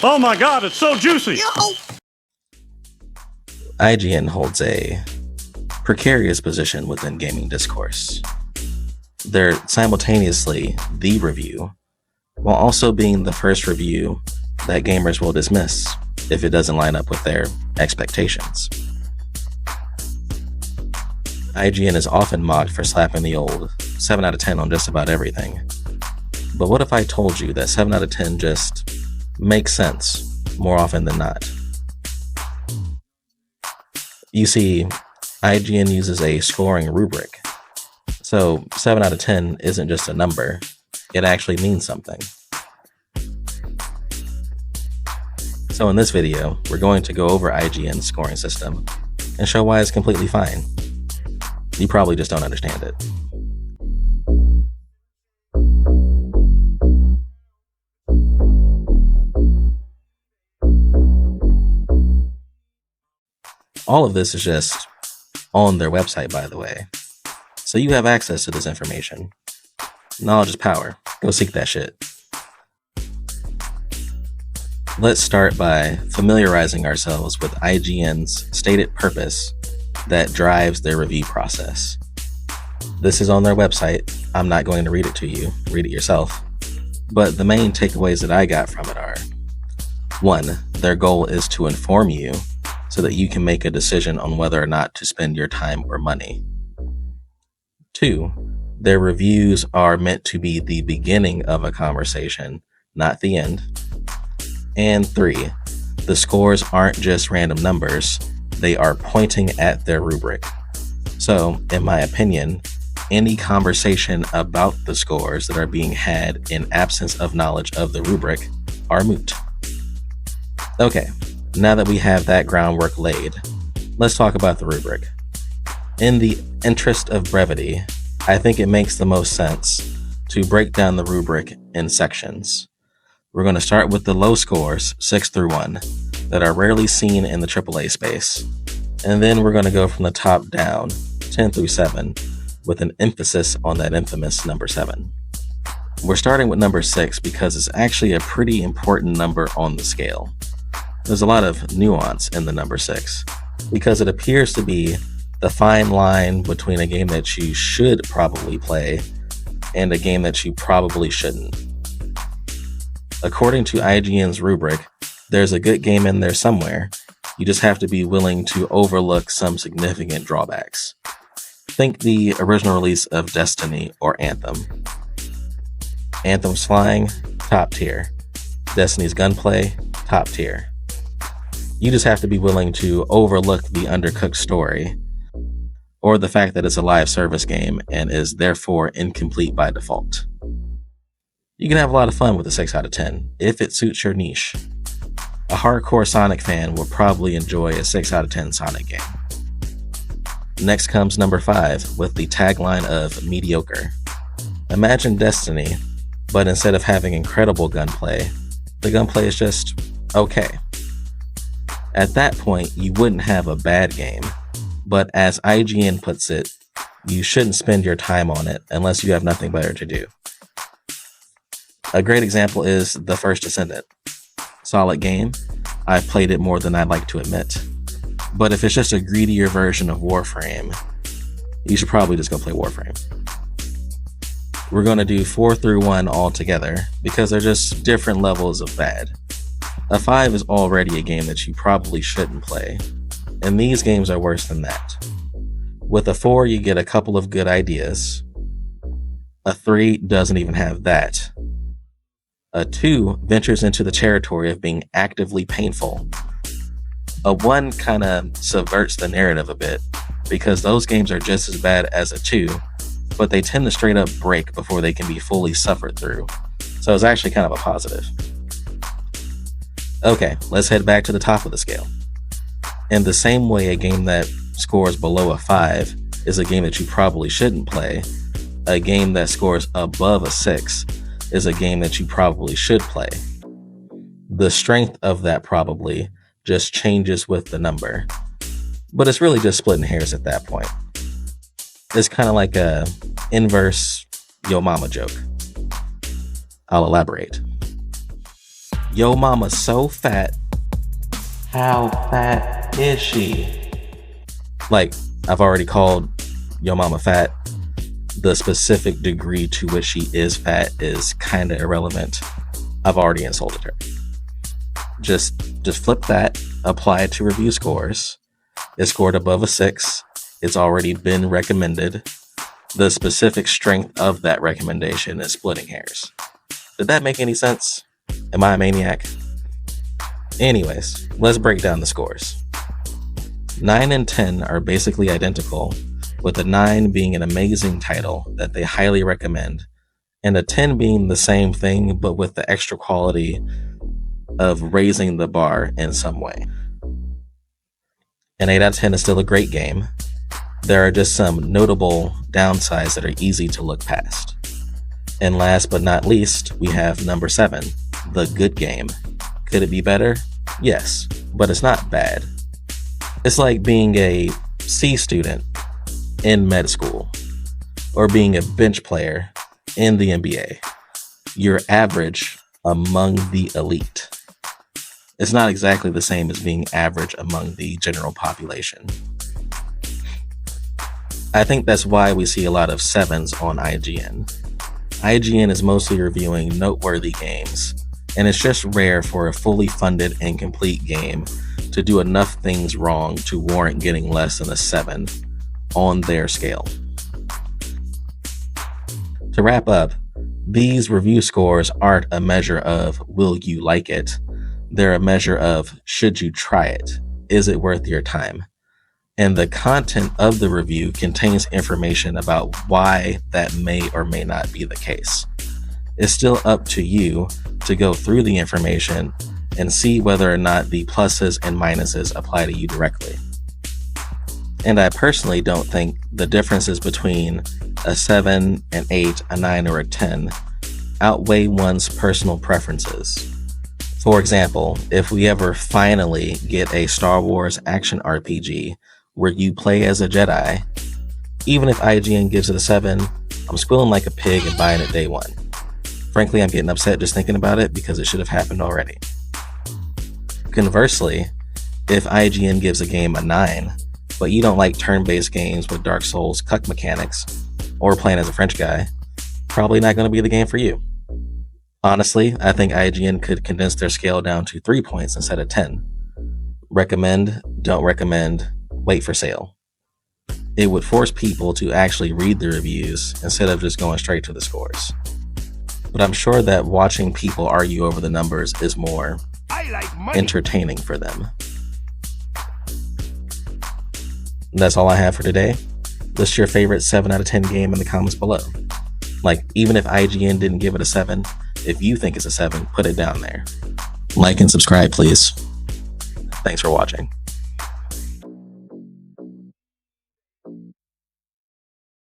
Oh my god, it's so juicy! IGN holds a precarious position within gaming discourse. They're simultaneously the review, while also being the first review that gamers will dismiss if it doesn't line up with their expectations. IGN is often mocked for slapping the old 7 out of 10 on just about everything. But what if I told you that 7 out of 10 just makes sense more often than not? You see, IGN uses a scoring rubric. So 7 out of 10 isn't just a number, it actually means something. So in this video, we're going to go over IGN's scoring system and show why it's completely fine. You probably just don't understand it. All of this is just on their website, by the way. So you have access to this information. Knowledge is power. Go seek that shit. Let's start by familiarizing ourselves with IGN's stated purpose that drives their review process. This is on their website. I'm not going to read it to you. Read it yourself. But the main takeaways that I got from it are: 1. Their goal is to inform you so that you can make a decision on whether or not to spend your time or money. 2. Their reviews are meant to be the beginning of a conversation, not the end. And 3. The scores aren't just random numbers, they are pointing at their rubric. So, in my opinion, any conversation about the scores that are being had in absence of knowledge of the rubric are moot. Okay, now that we have that groundwork laid, let's talk about the rubric. In the interest of brevity, I think it makes the most sense to break down the rubric in sections. We're going to start with the low scores, 6 through 1, that are rarely seen in the AAA space. And then we're going to go from the top down, 10 through 7, with an emphasis on that infamous number 7. We're starting with number 6 because it's actually a pretty important number on the scale. There's a lot of nuance in the number 6, because it appears to be the fine line between a game that you should probably play and a game that you probably shouldn't. According to IGN's rubric, there's a good game in there somewhere. You just have to be willing to overlook some significant drawbacks. Think the original release of Destiny or Anthem. Anthem's flying, top tier. Destiny's gunplay, top tier. You just have to be willing to overlook the undercooked story, or the fact that it's a live service game and is therefore incomplete by default. You can have a lot of fun with a 6 out of 10 if it suits your niche. A hardcore Sonic fan will probably enjoy a 6 out of 10 Sonic game. Next comes number 5 with the tagline of mediocre. Imagine Destiny, but instead of having incredible gunplay, the gunplay is just okay. At that point, you wouldn't have a bad game, but as IGN puts it, you shouldn't spend your time on it unless you have nothing better to do. A great example is The First Descendant. Solid game. I've played it more than I'd like to admit. But if it's just a greedier version of Warframe, you should probably just go play Warframe. We're going to do 4 through 1 all together because they're just different levels of bad. A 5 is already a game that you probably shouldn't play, and these games are worse than that. With a 4, you get a couple of good ideas. A 3 doesn't even have that. A 2 ventures into the territory of being actively painful. A 1 kind of subverts the narrative a bit, because those games are just as bad as a 2, but they tend to straight up break before they can be fully suffered through. So it's actually kind of a positive. Okay, let's head back to the top of the scale. In the same way a game that scores below a 5 is a game that you probably shouldn't play, a game that scores above a 6 is a game that you probably should play. The strength of that probably just changes with the number, but it's really just splitting hairs at that point. It's kind of like a inverse yo mama joke. I'll elaborate. Yo mama's so fat. How fat is she? Like, I've already called Yo mama fat. The specific degree to which she is fat is kind of irrelevant. I've already insulted her. Just flip that, apply it to review scores. It scored above a 6. It's already been recommended. The specific strength of that recommendation is splitting hairs. Did that make any sense? Am I a maniac? Anyways, let's break down the scores. 9 and 10 are basically identical, with a 9 being an amazing title that they highly recommend, and a 10 being the same thing but with the extra quality of raising the bar in some way. An 8 out of 10 is still a great game. There are just some notable downsides that are easy to look past. And last but not least, we have number 7, the good game. Could it be better? Yes, but it's not bad. It's like being a C student in med school, or being a bench player in the NBA. You're average among the elite. It's not exactly the same as being average among the general population. I think that's why we see a lot of 7s on IGN. IGN is mostly reviewing noteworthy games, and it's just rare for a fully funded and complete game to do enough things wrong to warrant getting less than a 7 on their scale. To wrap up, these review scores aren't a measure of will you like it, they're a measure of should you try it, is it worth your time? And the content of the review contains information about why that may or may not be the case. It's still up to you to go through the information and see whether or not the pluses and minuses apply to you directly. And I personally don't think the differences between a 7, an 8, a 9, or a 10 outweigh one's personal preferences. For example, if we ever finally get a Star Wars action RPG where you play as a Jedi, even if IGN gives it a 7, I'm squealing like a pig and buying it day one. Frankly, I'm getting upset just thinking about it because it should have happened already. Conversely, if IGN gives a game a 9, but you don't like turn-based games with Dark Souls cuck mechanics, or playing as a French guy, probably not going to be the game for you. Honestly, I think IGN could condense their scale down to 3 points instead of 10. Recommend, don't recommend, wait for sale. It would force people to actually read the reviews instead of just going straight to the scores. But I'm sure that watching people argue over the numbers is more entertaining for them. That's all I have for today. List your favorite 7 out of 10 game in the comments below. Like, even if IGN didn't give it a 7, if you think it's a 7, put it down there. Like and subscribe, please. Thanks for watching.